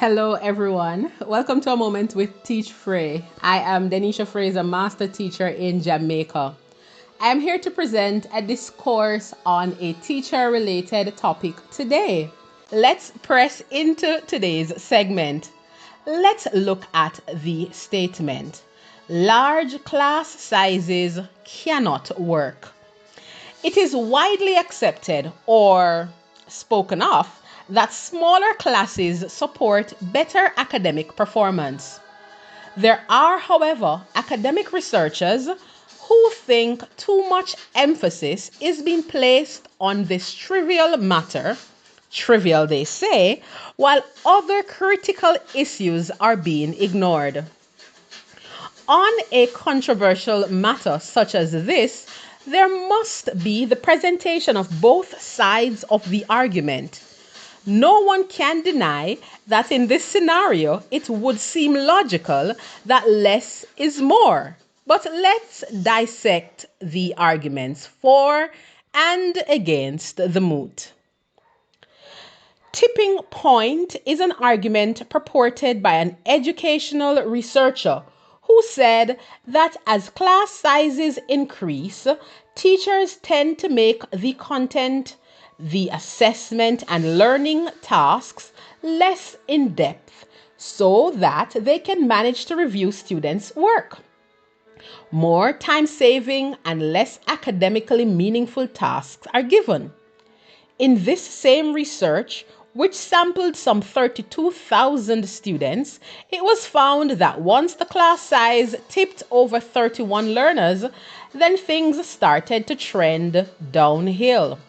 Hello, everyone. Welcome to a moment with Teach Frey. I am Denisha Fraser, master teacher in Jamaica. I am here to present a discourse on a teacher related topic today. Let's press into today's segment. Let's look at the statement. Large class sizes cannot work. It is widely accepted or spoken of that smaller classes support better academic performance. There are, however, academic researchers who think too much emphasis is being placed on this trivial matter, trivial they say, while other critical issues are being ignored. On a controversial matter such as this, there must be the presentation of both sides of the argument. No one can deny that in this scenario, it would seem logical that less is more. But let's dissect the arguments for and against the moot. Tipping point is an argument purported by an educational researcher who said that as class sizes increase, teachers tend to make the content, the assessment, and learning tasks less in depth so that they can manage to review students' work. More time saving and less academically meaningful tasks are given. In this same research, which sampled some 32,000 students, it was found that once the class size tipped over 31 learners, then things started to trend downhill.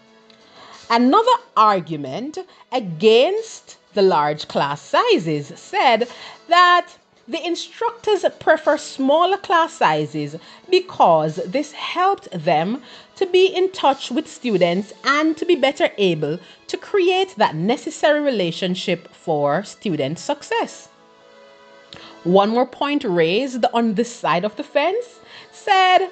Another argument against the large class sizes said that the instructors prefer smaller class sizes because this helped them to be in touch with students and to be better able to create that necessary relationship for student success. One more point raised on this side of the fence said,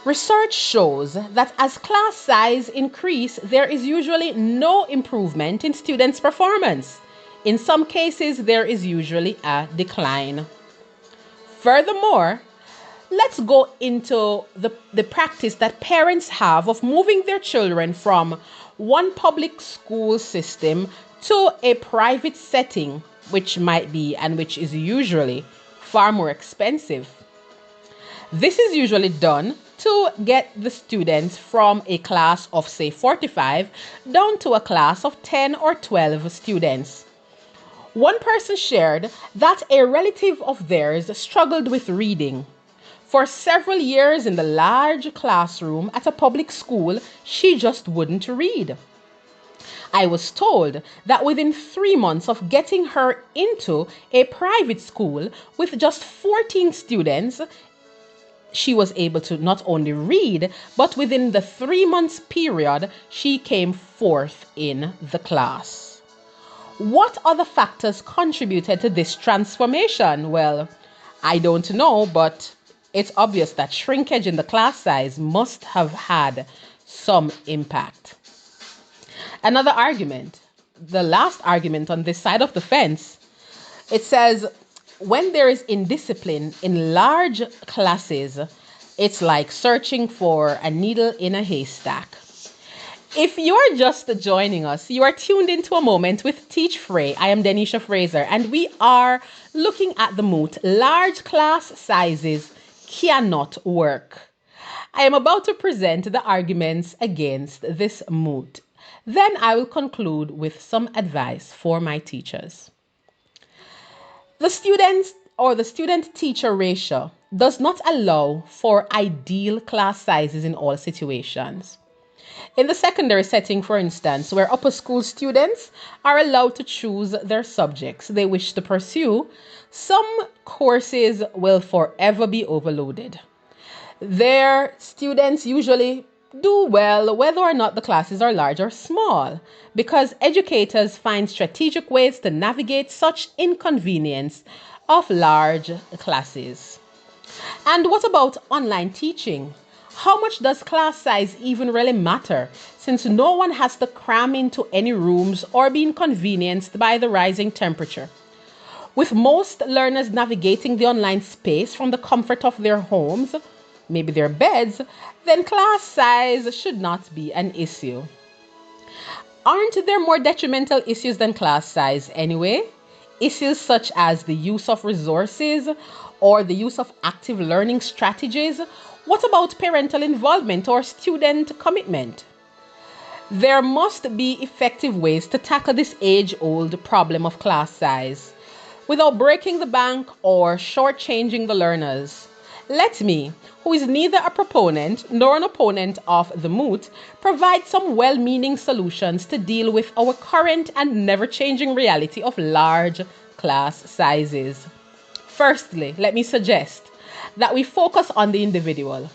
research shows that as class size increase, there is usually no improvement in students' performance. In some cases, there is usually a decline. Furthermore, let's go into the practice that parents have of moving their children from one public school system to a private setting, which might be and which is usually far more expensive. This is usually done to get the students from a class of, say, 45 down to a class of 10 or 12 students. One person shared that a relative of theirs struggled with reading. For several years in the large classroom at a public school, she just wouldn't read. I was told that within 3 months of getting her into a private school with just 14 students, she was able to not only read, but within the 3 months period, she came fourth in the class. What other factors contributed to this transformation? Well, I don't know, but it's obvious that shrinkage in the class size must have had some impact. Another argument, the last argument on this side of the fence, it says, when there is indiscipline in large classes, it's like searching for a needle in a haystack. If you are just joining us, you are tuned into a moment with Teach Frey. I am Denisha Fraser, and we are looking at the moot. Large class sizes cannot work. I am about to present the arguments against this moot. Then I will conclude with some advice for my teachers. The student-teacher ratio does not allow for ideal class sizes in all situations. In the secondary setting, for instance, where upper school students are allowed to choose their subjects they wish to pursue, some courses will forever be overloaded. Their students usually do well whether or not the classes are large or small, because educators find strategic ways to navigate such inconvenience of large classes. And what about online teaching? How much does class size even really matter, since no one has to cram into any rooms or be inconvenienced by the rising temperature? With most learners navigating the online space from the comfort of their homes, maybe their beds, then class size should not be an issue. Aren't there more detrimental issues than class size anyway? Issues such as the use of resources or the use of active learning strategies. What about parental involvement or student commitment? There must be effective ways to tackle this age-old problem of class size without breaking the bank or shortchanging the learners. Let me, who is neither a proponent nor an opponent of the moot, provide some well-meaning solutions to deal with our current and never-changing reality of large class sizes. Firstly, let me suggest that we focus on the individual.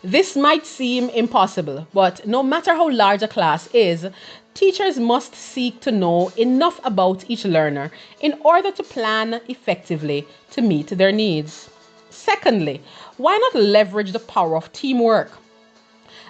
This might seem impossible, but no matter how large a class is, teachers must seek to know enough about each learner in order to plan effectively to meet their needs. Secondly, why not leverage the power of teamwork?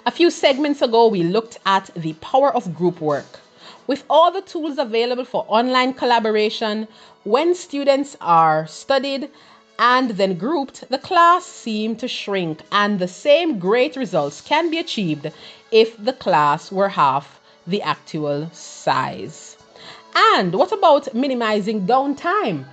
A few segments ago, we looked at the power of group work. With all the tools available for online collaboration, when students are studied and then grouped, the class seemed to shrink, and the same great results can be achieved if the class were half the actual size. And what about minimizing downtime?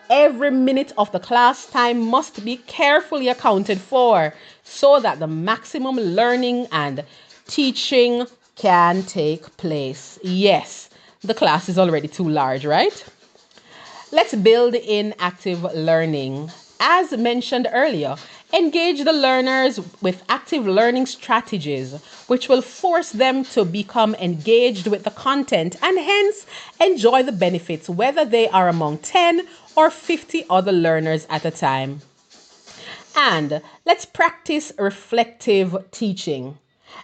Every minute of the class time must be carefully accounted for so that the maximum learning and teaching can take place. Yes, the class is already too large, right? Let's build in active learning. As mentioned earlier, engage the learners with active learning strategies, which will force them to become engaged with the content and hence enjoy the benefits, whether they are among 10 or 50 other learners at a time. And let's practice reflective teaching.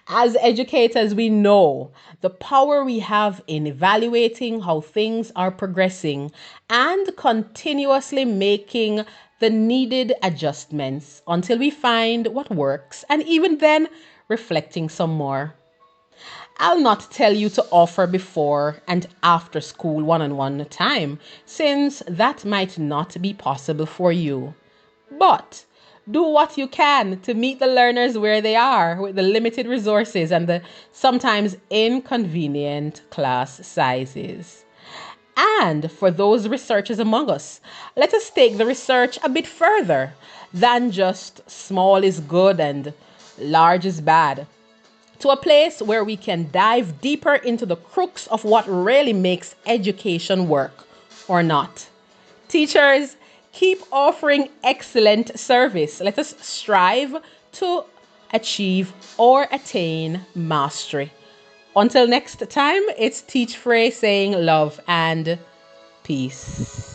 As educators, we know the power we have in evaluating how things are progressing and continuously making the needed adjustments until we find what works, and even then, reflecting some more. I'll not tell you to offer before and after school one-on-one time, since that might not be possible for you. But do what you can to meet the learners where they are with the limited resources and the sometimes inconvenient class sizes. And for those researchers among us, let us take the research a bit further than just small is good and large is bad, to a place where we can dive deeper into the crux of what really makes education work or not. Teachers, keep offering excellent service. Let us strive to achieve or attain mastery. Until next time, it's Teach Frey saying love and peace.